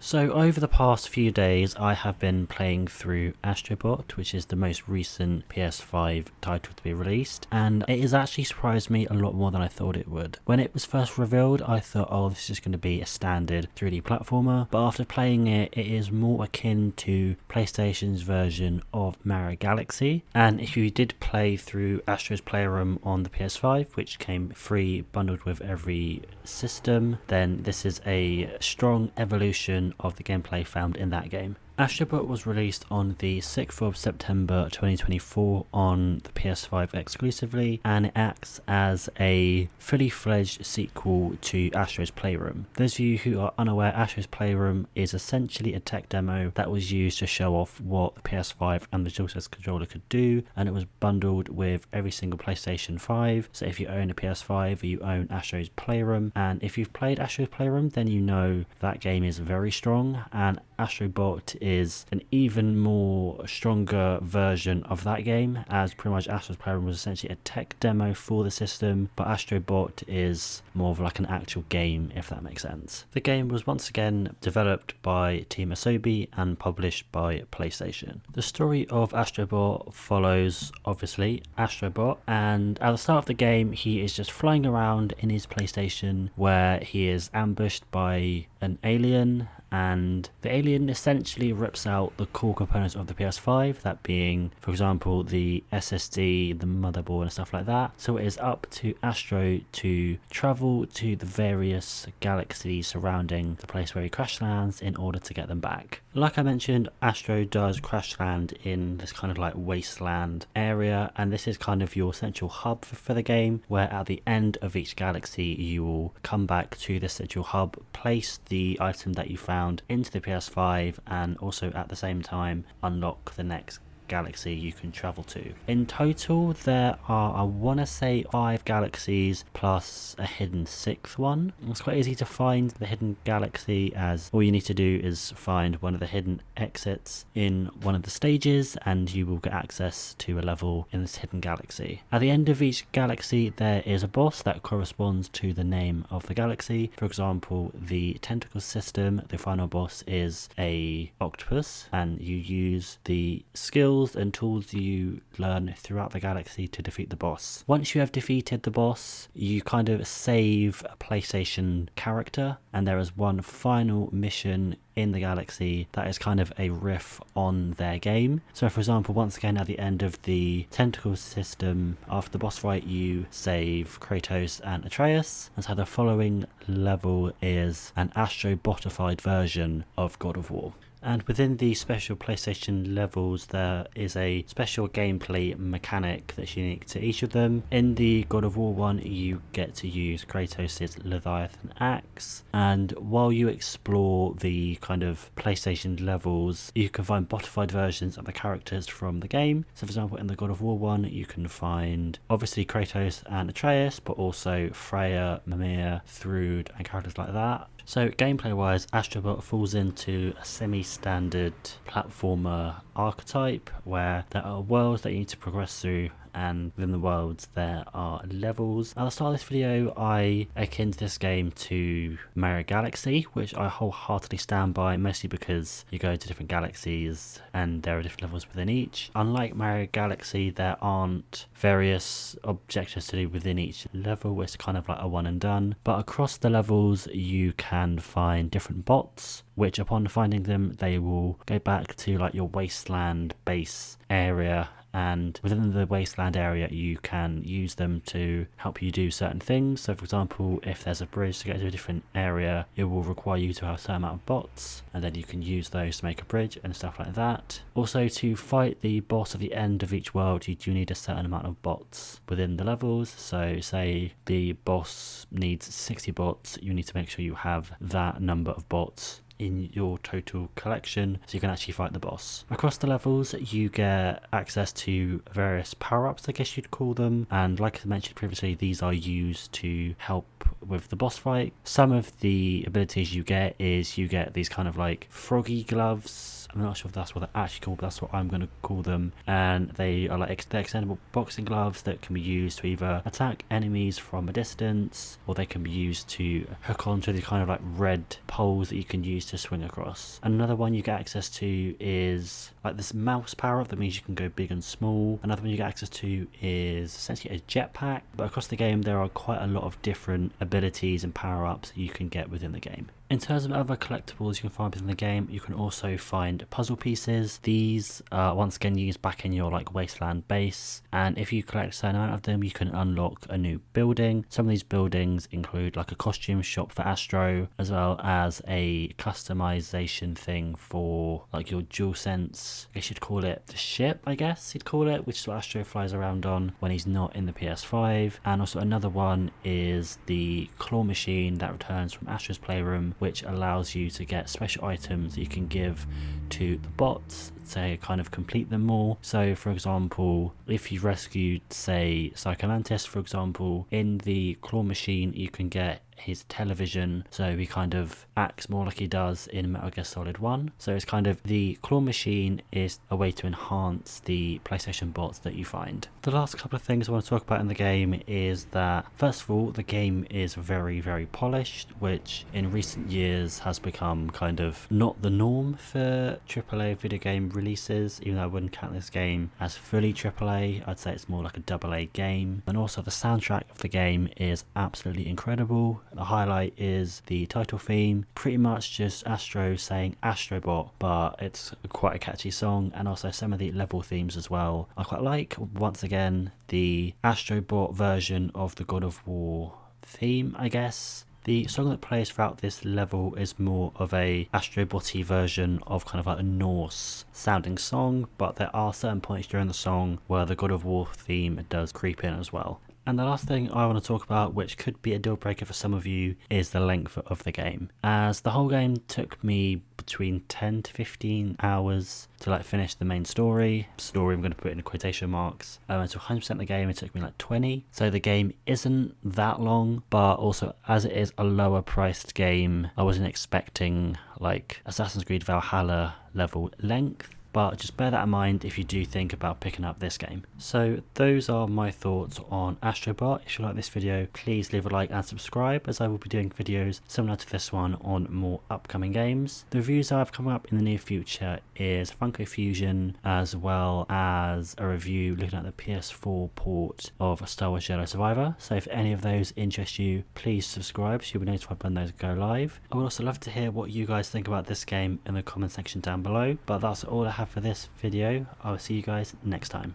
So over the past few days I have been playing through Astro Bot, which is the most recent PS5 title to be released, and it has actually surprised me a lot more than I thought it would. When it was first revealed I thought, oh, this is going to be a standard 3D platformer, but after playing it, it is more akin to PlayStation's version of Mario Galaxy. And if you did play through Astro's Playroom on the PS5, which came free bundled with every system, then this is a strong evolution of the gameplay found in that game. Astro Bot was released on the 6th of September 2024 on the PS5 exclusively, and it acts as a fully fledged sequel to Astro's Playroom. Those of you who are unaware, Astro's Playroom is essentially a tech demo that was used to show off what the PS5 and the DualSense controller could do, and it was bundled with every single PlayStation 5. So if you own a PS5, you own Astro's Playroom, and if you've played Astro's Playroom, then you know that game is very strong, and Astro Bot is an even more stronger version of that game, as pretty much Astro's Playroom was essentially a tech demo for the system, but Astro Bot is more of like an actual game, if that makes sense. The game was once again developed by Team Asobi and published by PlayStation. The story of Astro Bot follows, obviously, Astro Bot, and at the start of the game he is just flying around in his PlayStation where he is ambushed by an alien, and the alien essentially rips out the core components of the PS5, that being, for example, the SSD, the motherboard and stuff like that. So it is up to Astro to travel to the various galaxies surrounding the place where he crash lands in order to get them back. Like I mentioned, Astro does crash land in this kind of like wasteland area, and this is kind of your central hub for the game, where at the end of each galaxy you will come back to this central hub, place the item that you found into the PS5, and also at the same time unlock the next galaxy you can travel to. In total there are, I want to say, 5 galaxies plus a hidden 6th one. It's quite easy to find the hidden galaxy, as all you need to do is find one of the hidden exits in one of the stages and you will get access to a level in this hidden galaxy. At the end of each galaxy there is a boss that corresponds to the name of the galaxy. For example, the tentacle system, the final boss is a octopus, and you use the skills and tools you learn throughout the galaxy to defeat the boss. Once you have defeated the boss, you kind of save a PlayStation character, and there is one final mission in the galaxy that is kind of a riff on their game. So for example, once again at the end of the tentacle system, after the boss fight, you save Kratos and Atreus, and so the following level is an Astro Botified version of God of War. And within the special PlayStation levels there is a special gameplay mechanic that's unique to each of them. In the God of War one you get to use Kratos' Leviathan axe, and while you explore the kind of PlayStation levels you can find botified versions of the characters from the game. So for example, in the God of War one you can find obviously Kratos and Atreus, but also Freya, Mimir, Thrud and characters like that. So gameplay wise, Astro Bot falls into a semi-standard platformer archetype where there are worlds that you need to progress through, and within the worlds there are levels. At the start of this video I akin this game to Mario Galaxy, which I wholeheartedly stand by, mostly because you go to different galaxies and there are different levels within each. Unlike Mario Galaxy, there aren't various objectives to do within each level, it's kind of like a one and done, but across the levels you can find different bots, which upon finding them they will go back to like your wasteland base area, and within the wasteland area you can use them to help you do certain things. So for example, if there's a bridge to get to a different area, it will require you to have a certain amount of bots, and then you can use those to make a bridge and stuff like that. Also, to fight the boss at the end of each world you do need a certain amount of bots within the levels. So say the boss needs 60 bots, you need to make sure you have that number of bots in your total collection so you can actually fight the boss. Across the levels you get access to various power-ups, I guess you'd call them, and like I mentioned previously, these are used to help with the boss fight. Some of the abilities you get is you get these kind of like froggy gloves. I'm not sure if that's what they're actually called, but that's what I'm going to call them. And they are like they're extendable boxing gloves that can be used to either attack enemies from a distance, or they can be used to hook onto the kind of like red poles that you can use to swing across. Another one you get access to is like this mouse power up that means you can go big and small. Another one you get access to is essentially a jetpack. But across the game there are quite a lot of different abilities and power-ups that you can get within the game. In terms of other collectibles you can find within the game, you can also find puzzle pieces. These are once again used back in your like wasteland base, and if you collect a certain amount of them you can unlock a new building. Some of these buildings include like a costume shop for Astro, as well as a customization thing for like your DualSense, I guess you'd call it the ship, I guess you'd call it, which is what Astro flies around on when he's not in the PS5. And also another one is the claw machine that returns from Astro's playroom, which allows you to get special items that you can give to the bots to kind of complete them more. So for example, if you rescued say Psychomantis, for example, in the claw machine you can get his television, so he kind of acts more like he does in Metal Gear Solid 1. So it's kind of the claw machine is a way to enhance the PlayStation bots that you find. The last couple of things I want to talk about in the game is that first of all, the game is very polished, which in recent years has become kind of not the norm for AAA video game releases. Even though I wouldn't count this game as fully AAA, I'd say it's more like a AA game. And also the soundtrack of the game is absolutely incredible. The highlight is the title theme, pretty much just Astro saying Astro Bot, but it's quite a catchy song. And also some of the level themes as well I quite like. Once again, the Astro Bot version of the God of War theme, I guess. The song that plays throughout this level is more of a Astro Bot-y version of kind of like a Norse sounding song, but there are certain points during the song where the God of War theme does creep in as well. And the last thing I want to talk about, which could be a deal breaker for some of you, is the length of the game. As the whole game took me between 10 to 15 hours to like finish the main story. Story I'm going to put in quotation marks. To 100% of the game it took me like 20. So the game isn't that long, but also as it is a lower priced game, I wasn't expecting like Assassin's Creed Valhalla level length. But just bear that in mind if you do think about picking up this game. So those are my thoughts on Astro Bot. If you like this video, please leave a like and subscribe, as I will be doing videos similar to this one on more upcoming games. The reviews I have coming up in the near future is Funko Fusion, as well as a review looking at the PS4 port of Star Wars Jedi Survivor. So if any of those interest you, please subscribe so you'll be notified when those go live. I would also love to hear what you guys think about this game in the comment section down below. But that's all I have for this video. I will see you guys next time.